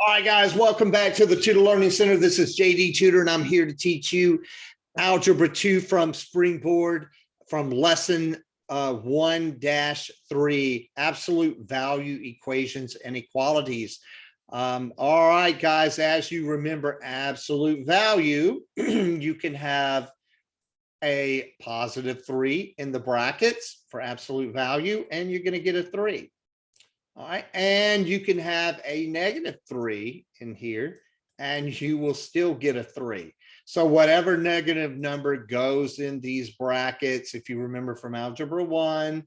All right, guys, welcome back to the Tutor Learning Center. This is JDTutor, and I'm here to teach you Algebra 2 from Springboard from lesson 1-3, absolute value equations and equalities. All right, guys, as you remember, absolute value, you can have a positive 3 in the brackets for absolute value, and you're going to get a 3. All right, and you can have a negative 3 in here, and you will still get a 3. So whatever negative number goes in these brackets, if you remember from Algebra 1,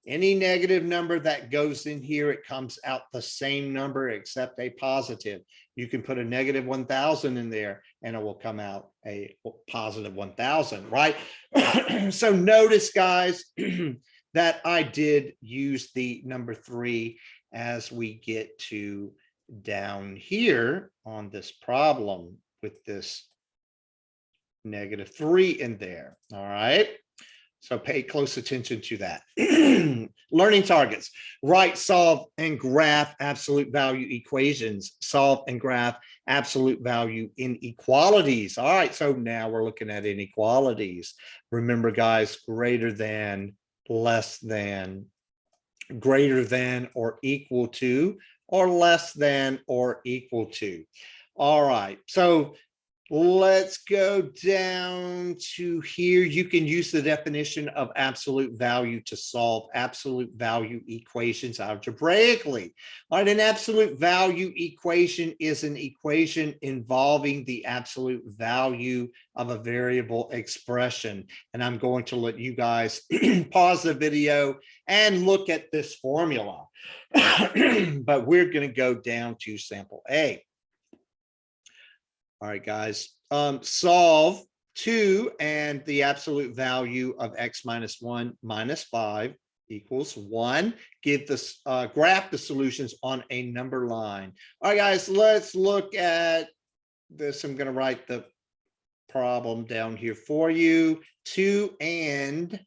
any negative number that goes in here, it comes out the same number except a positive. You can put a negative 1,000 in there, and it will come out a positive 1,000, right? So notice, guys, that I did use the number 3 as we get to down here on this problem with this negative 3 in there. All right. So pay close attention to that. Learning targets: write, solve, and graph absolute value equations. Solve and graph absolute value inequalities. All right. So now we're looking at inequalities. Remember, guys, greater than, less than, greater than or equal to, or less than or equal to. All right, so let's go down to here. You can use the definition of absolute value to solve absolute value equations algebraically. All right, an absolute value equation is an equation involving the absolute value of a variable expression. And I'm going to let you guys pause the video and look at this formula. But we're going to go down to sample A. All right, guys, solve 2 and the absolute value of x minus 1 minus 5 equals 1. Give this graph the solutions on a number line. All right, guys, let's look at this. I'm going to write the problem down here for you. 2 and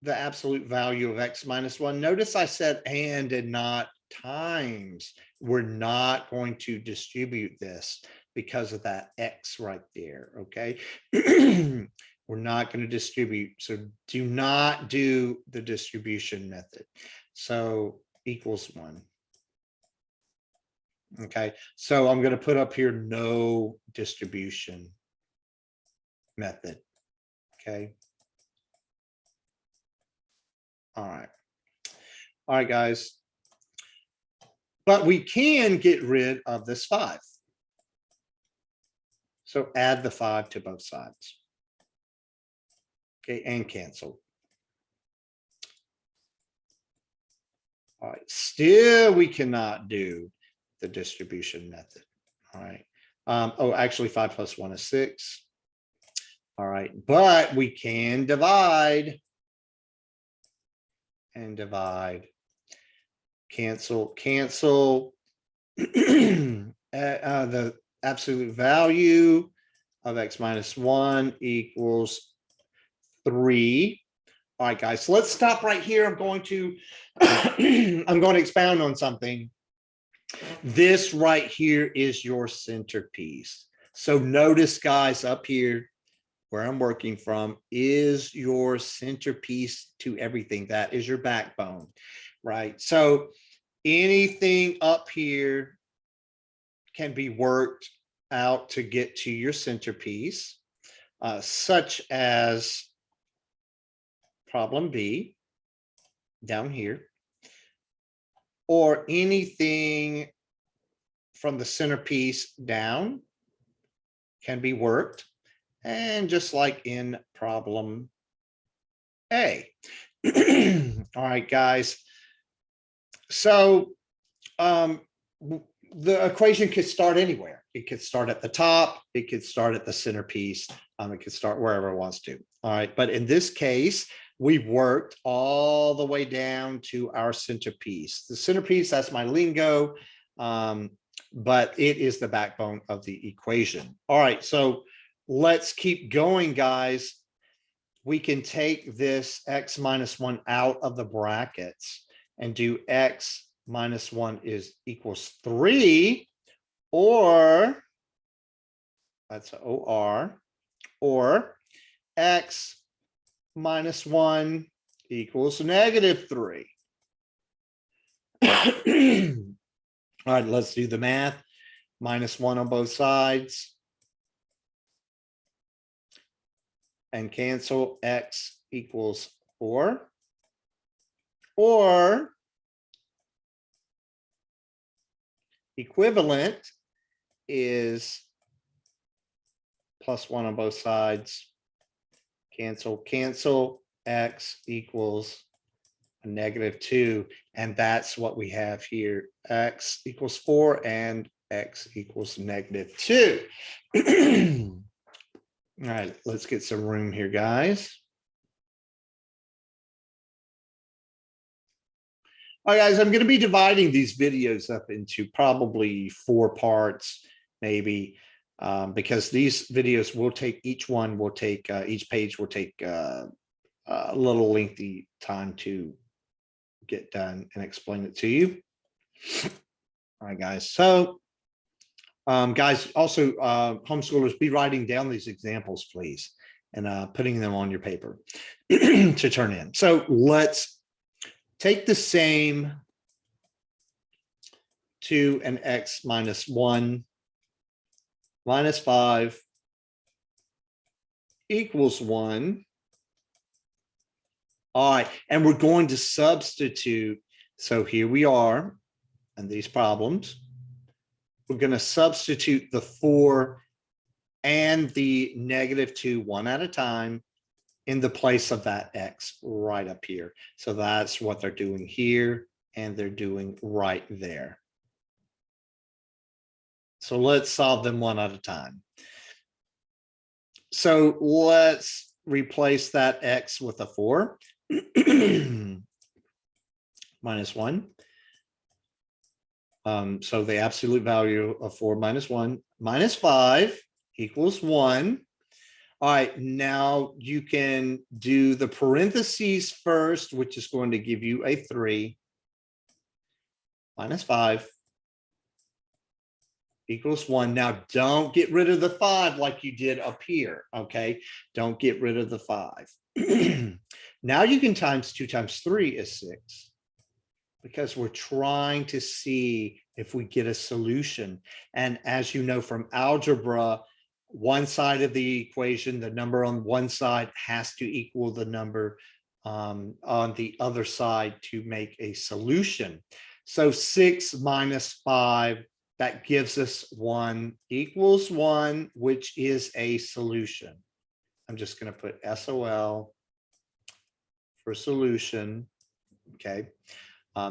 the absolute value of x minus 1. Notice I said and not times. We're not going to distribute this because of that x right there, okay? We're not going to distribute, so do not do the distribution method. So equals 1. Okay, so I'm going to put up here no distribution method, okay? All right, guys. But we can get rid of this 5. So add the 5 to both sides. Okay, and cancel. All right, still we cannot do the distribution method. All right. Oh, actually 5 plus 1 is 6. All right, but we can divide. And divide. Cancel. The absolute value of x minus 1 equals 3. All right, guys, so let's stop right here. I'm going to expound on something. This right here is your centerpiece. So notice, guys, up here where I'm working from is your centerpiece to everything. That is your backbone, right? So anything up here can be worked out to get to your centerpiece, such as problem B down here, or anything from the centerpiece down can be worked. And just like in problem A. All right, guys. So the equation could start anywhere. It could start at the top. It could start at the centerpiece. It could start wherever it wants to. All right. But in this case, we worked all the way down to our centerpiece. The centerpiece, that's my lingo, but it is the backbone of the equation. All right. So let's keep going, guys. We can take this x minus 1 out of the brackets and do x minus 1 is equals 3, or that's OR, or x minus 1 equals negative 3. All right, let's do the math. Minus 1 on both sides. And cancel x equals 4. Or equivalent is plus 1 on both sides. Cancel, x equals a negative 2. And that's what we have here. X equals 4 and x equals negative 2. All right, let's get some room here, guys. All right, guys, I'm going to be dividing these videos up into probably 4 parts, maybe, because these videos will take, each page will take a little lengthy time to get done and explain it to you. All right, guys. So, guys, also homeschoolers, be writing down these examples, please, and putting them on your paper to turn in. So let's take the same 2 and x minus 1 minus 5 equals 1. All right, and we're going to substitute. So here we are, and these problems. We're going to substitute the 4 and the negative 2 one at a time in the place of that x right up here. So that's what they're doing here, and they're doing right there. So let's solve them one at a time. So let's replace that x with a 4 minus 1. So the absolute value of 4 minus 1 minus 5 equals 1. All right, now you can do the parentheses first, which is going to give you a 3 minus 5 equals 1. Now don't get rid of the 5 like you did up here, okay? Don't get rid of the 5. Now you can times 2 times 3 is 6, because we're trying to see if we get a solution. And as you know from algebra, one side of the equation, the number on one side has to equal the number on the other side to make a solution. So 6 minus 5, that gives us 1 equals 1, which is a solution. I'm just going to put SOL for solution. Okay.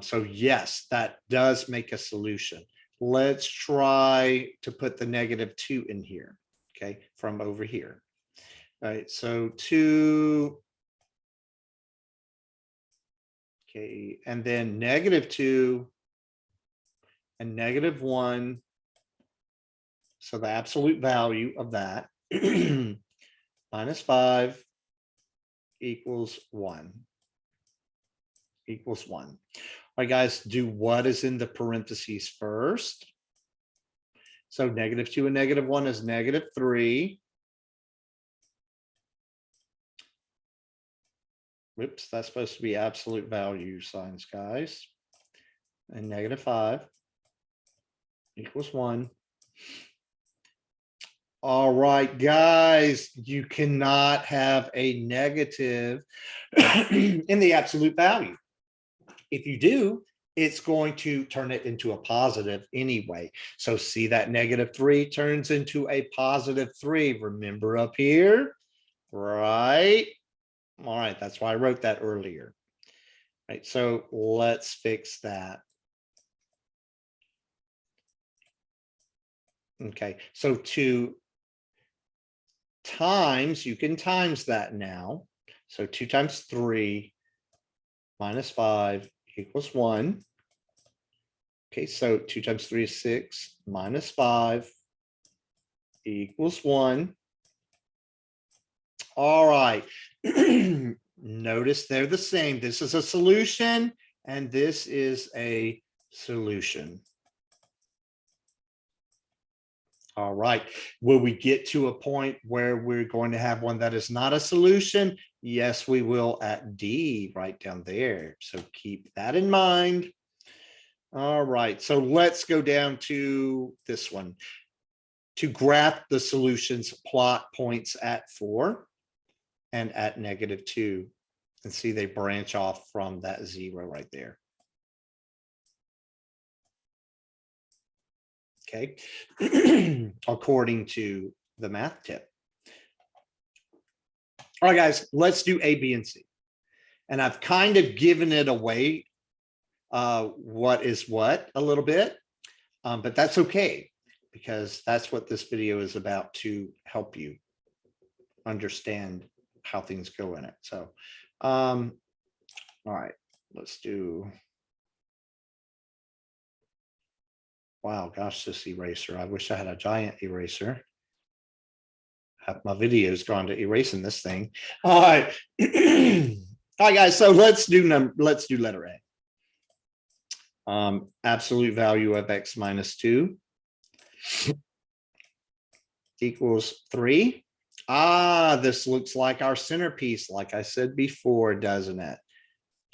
So yes, that does make a solution. Let's try to put the negative 2 in here. Okay, from over here. All right, so 2. Okay, and then negative 2 and negative 1. So the absolute value of that minus 5 equals 1. Equals 1. All right, guys, do what is in the parentheses first. So negative 2 and negative 1 is negative 3. Whoops, that's supposed to be absolute value signs, guys. And negative 5 equals 1. All right, guys, you cannot have a negative in the absolute value. If you do, it's going to turn it into a positive anyway. So see that negative 3 turns into a positive 3. Remember up here, right? All right, that's why I wrote that earlier. Right, so let's fix that. Okay, so 2 times, you can times that now. So 2 times 3 minus 5 equals 1. Okay, so 2 times 3 is 6 minus 5 equals 1. All right. Notice they're the same. This is a solution and this is a solution. All right. Will we get to a point where we're going to have one that is not a solution? Yes, we will at D right down there. So keep that in mind. All right. So let's go down to this one. To graph the solutions, plot points at 4 and at -2. And see they branch off from that 0 right there. Okay, according to the math tip. All right, guys, let's do A, B, and C. And I've kind of given it away, what is what a little bit, but that's okay, because that's what this video is about, to help you understand how things go in it. So, all right, let's do. Wow, gosh, this eraser. I wish I had a giant eraser. Have my video's gone to erasing this thing. All right. All right, guys. So let's do letter A. Absolute value of x minus 2 equals 3. This looks like our centerpiece, like I said before, doesn't it?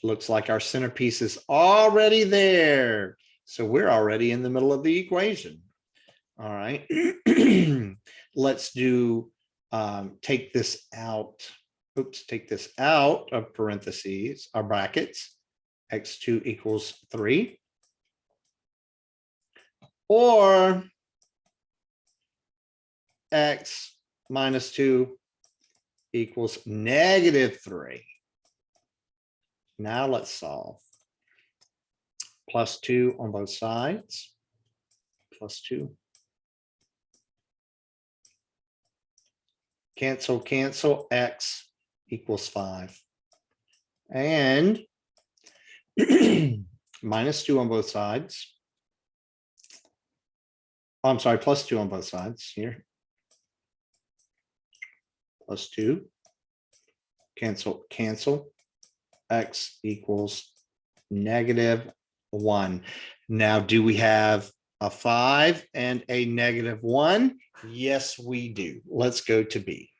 Looks like our centerpiece is already there. So we're already in the middle of the equation. All right. Let's do, take this out. Oops, take this out of parentheses, our brackets. X2 equals 3. Or x minus 2 equals -3. Now let's solve. +2 on both sides. +2. Cancel, cancel. X equals 5. And -2 on both sides. I'm sorry, +2 on both sides here. +2. Cancel, cancel. X equals -1. Now, do we have a 5 and a -1? Yes, we do. Let's go to B.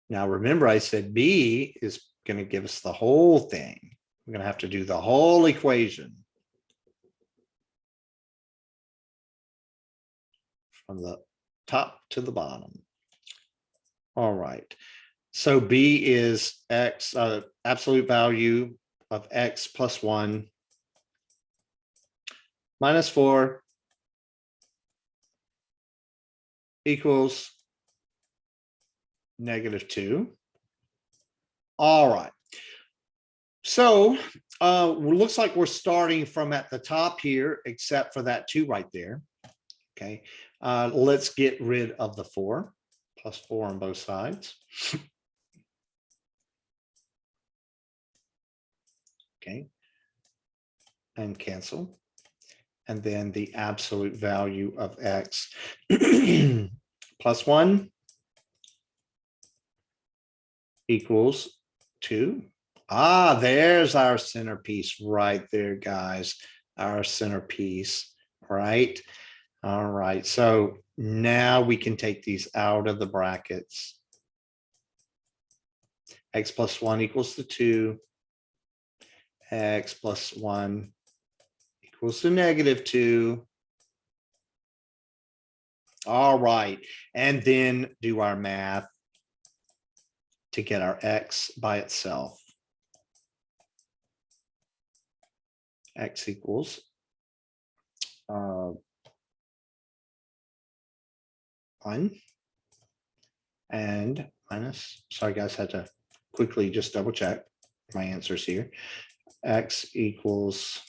Now, remember, I said B is going to give us the whole thing. We're going to have to do the whole equation from the top to the bottom. All right. So B is x, absolute value of x plus 1 minus 4 equals -2. All right. So looks like we're starting from at the top here, except for that 2 right there. Okay. Let's get rid of the 4, +4 on both sides. Okay. And cancel. And then the absolute value of x plus 1 equals 2. There's our centerpiece right there, guys. Our centerpiece, right? All right. So now we can take these out of the brackets. X plus 1 equals to 2. X plus 1 equals to -2. All right. And then do our math to get our x by itself. X equals 1 and minus, sorry guys, had to quickly just double check my answers here. X equals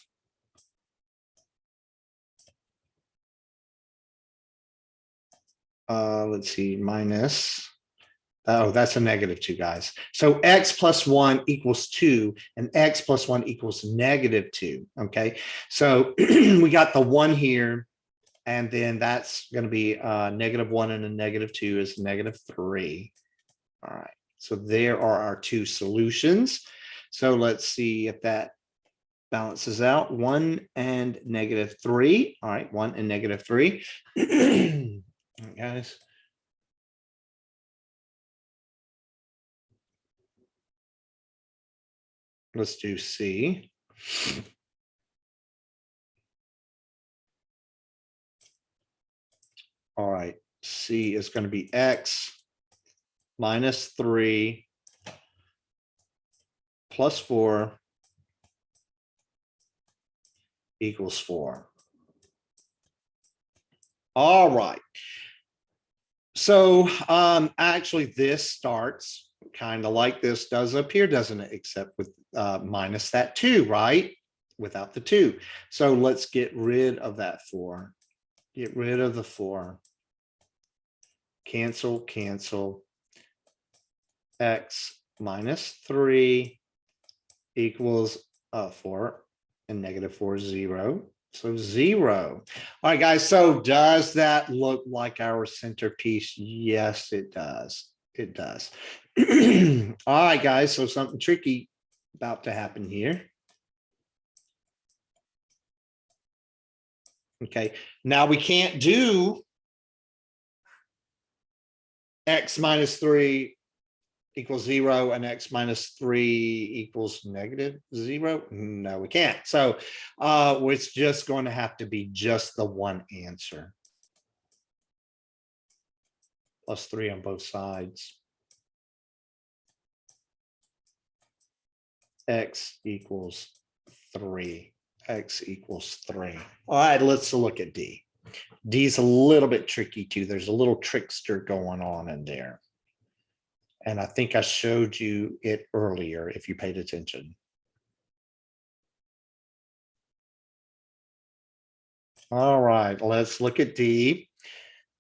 let's see, minus, oh, that's a -2, guys. So x plus 1 equals 2 and x plus 1 equals -2. Okay, so we got the 1 here, and then that's going to be -1 and a -2 is -3. All right, so there are our 2 solutions. So let's see if that balances out 1 and -3. All right, 1 and -3. All right, guys. Let's do C. All right, C is going to be X minus 3 plus 4 equals 4. All right. So actually this starts kind of like this does up here, doesn't it? Except with minus that 2, right? Without the 2. So let's get rid of that 4. Get rid of the 4. Cancel, cancel. X minus 3 equals 4 and -4 is 0. So 0. All right, guys. So does that look like our centerpiece? Yes, it does. It does. All right, guys. So something tricky about to happen here. Okay. Now we can't do X minus 3 equals 0 and X minus 3 equals -0. No, we can't. So it's just going to have to be just the one answer. Plus 3 on both sides. X equals 3. X equals 3. All right, let's look at D. D is a little bit tricky too. There's a little trickster going on in there. And I think I showed you it earlier if you paid attention. All right, let's look at D.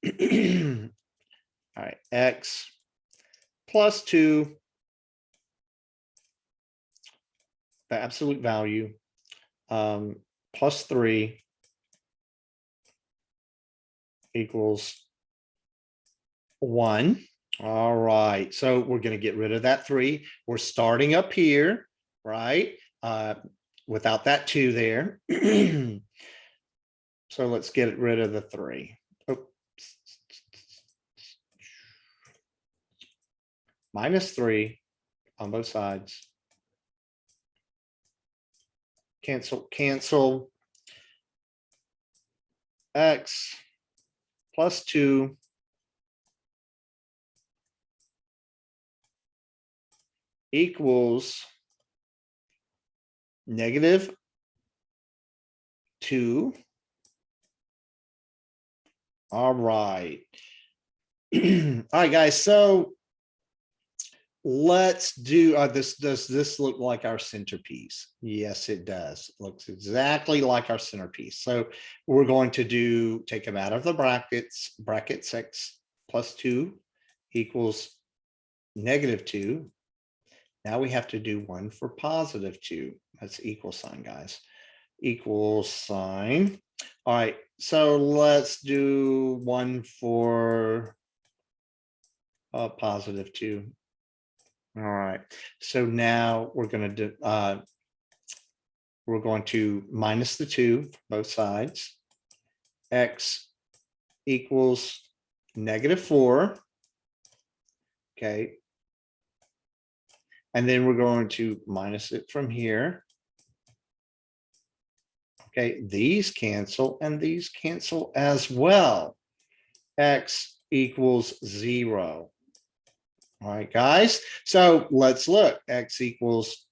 All right, X plus 2, the absolute value, plus 3 equals 1. All right, so we're going to get rid of that 3. We're starting up here, right? Without that 2 there. So let's get rid of the 3. Oops. Minus 3 on both sides. Cancel, cancel. X plus 2 equals -2. All right. All right, guys. So let's do this. Does this look like our centerpiece? Yes, it does. It looks exactly like our centerpiece. So we're going to take them out of the brackets. Brackets X plus 2 equals -2. Now we have to do one for +2. That's equal sign, guys. Equal sign. All right, so let's do one for +2. All right, so now we're going to do we're going to minus the 2 both sides. X equals -4. Okay. And then we're going to minus it from here. Okay, these cancel and these cancel as well. X equals 0. All right, guys. So let's look. X equals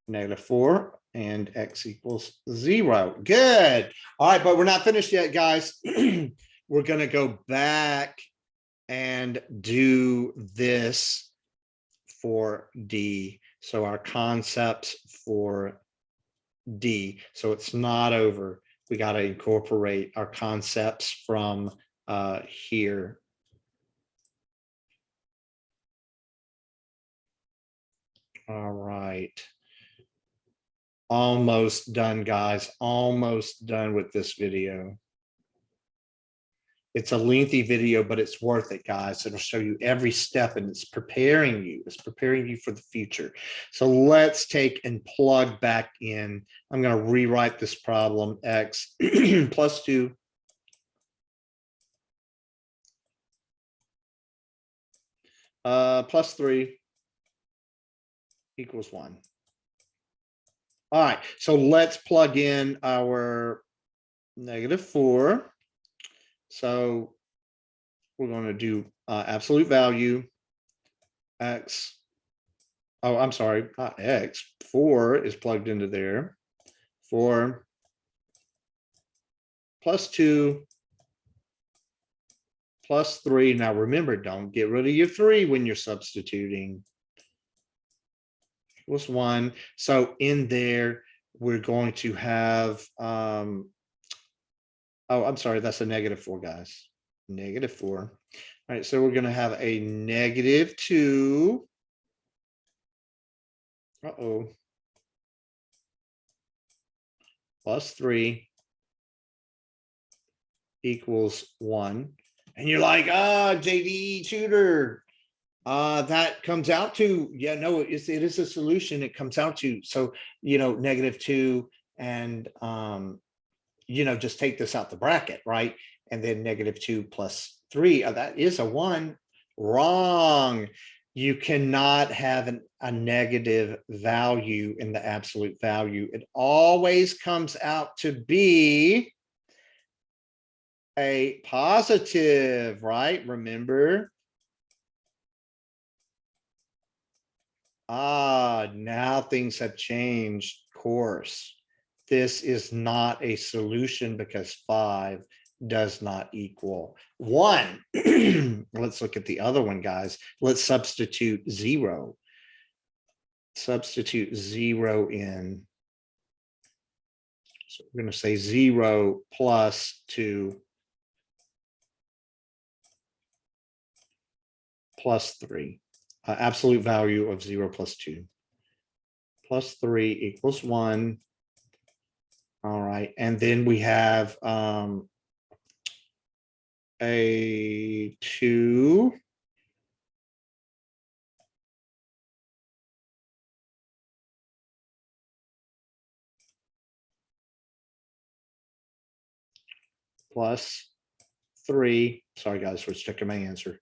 -4 and X equals 0. Good. All right, but we're not finished yet, guys. We're going to go back and do this for D. So our concepts for D. So it's not over. We got to incorporate our concepts from here. All right. Almost done, guys. Almost done with this video. It's a lengthy video, but it's worth it, guys. It'll show you every step, and it's preparing you. It's preparing you for the future. So let's take and plug back in. I'm going to rewrite this problem. X plus 2 plus 3 equals 1. All right, so let's plug in our -4. So we're going to do absolute value X. Oh, I'm sorry, not X. 4 is plugged into there. 4 plus 2 plus 3. Now remember, don't get rid of your 3 when you're substituting. Was 1. So in there, we're going to have, oh, I'm sorry, that's a -4, guys. -4. All right, so we're going to have a -2. Plus 3 equals 1. And you're like, JDTutor, that comes out to, yeah, no, it is a solution. It comes out to, so, -2 and, just take this out the bracket, right? And then -2 plus 3, that is a 1. Wrong. You cannot have a negative value in the absolute value. It always comes out to be a positive, right? Remember? Now things have changed course. This is not a solution because 5 does not equal 1. Let's look at the other one, guys. Let's substitute 0. Substitute 0 in. So we're going to say 0 plus 2 plus 3. Absolute value of 0 plus 2 plus 3 equals 1. All right, and then we have a 2 plus 3. Sorry, guys, we're checking my answer.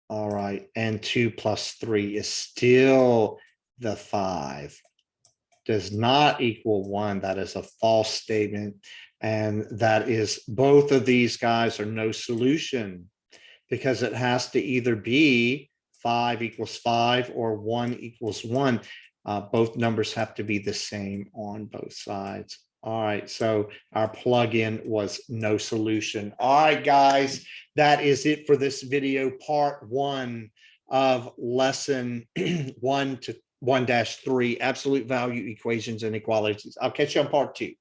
All right, and 2 plus 3 is still the 5. Does not equal 1. That is a false statement. And that is, both of these guys are no solution, because it has to either be 5 equals 5 or 1 equals 1. Both numbers have to be the same on both sides. All right, so our plugin was no solution. All right, guys, that is it for this video, part 1 of lesson 1-3, absolute value equations and inequalities. I'll catch you on part 2.